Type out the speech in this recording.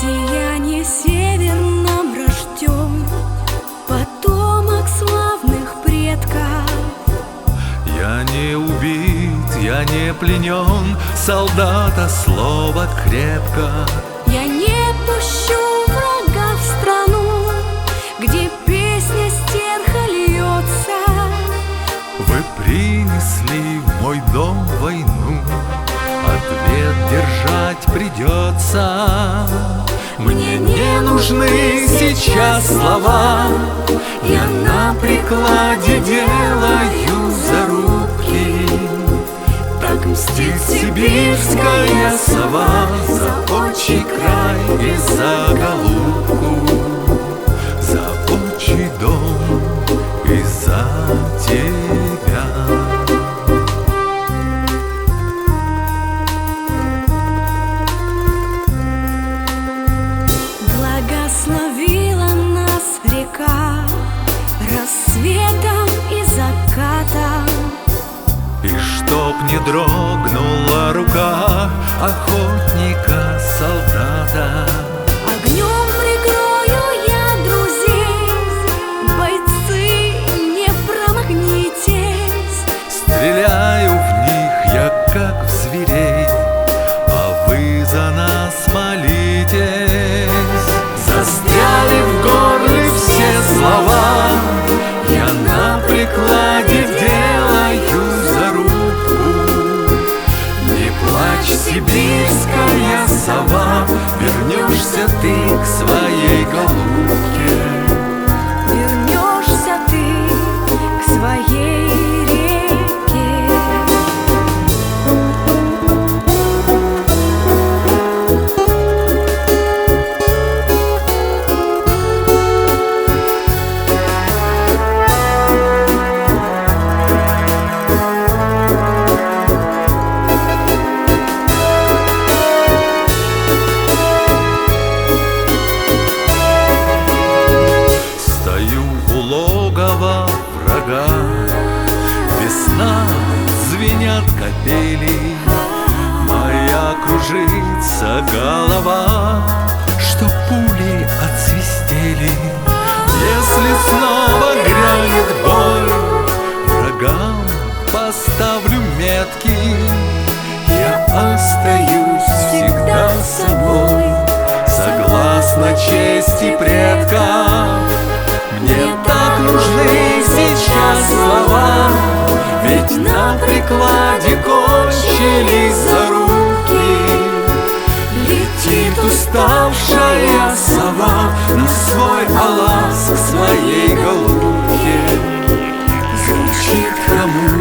Сияние северном рожден потомок славных предков. Я не убит, я не пленен, солдата слово крепко. Я не пущу врага в страну, где песня стерха льется. Вы принесли в мой дом войну, ответ держать придется. Мне не нужны сейчас слова, я на прикладе делаю зарубки. Так мстит сибирская сова за отчий край и за голубку, за отчий дом и за тебя. Благословила нас река рассветом и закатом, И чтоб не дрогнула рука охотника, солдата. огнем прикрою я друзей, бойцы, не промахнитесь. Стреляю в них я, как в зверей, а вы за нас молитесь. Застряли в горле все слова, я на прикладе делаю зарубку. Не плачь, сибирская сова, вернешься ты к своей голубке. Вернешься ты к своей реке. Врага. Весна, звенят капели, моя кружится голова, что пули отсвистели. Если снова грянет бой, врагам поставлю метки. Я остаюсь всегда собой, согласно чести предков. Мне так нужны сейчас слова, ведь на прикладе кончились зарубки. Летит уставшая сова на свой алас к своей голубке. Звучит хромой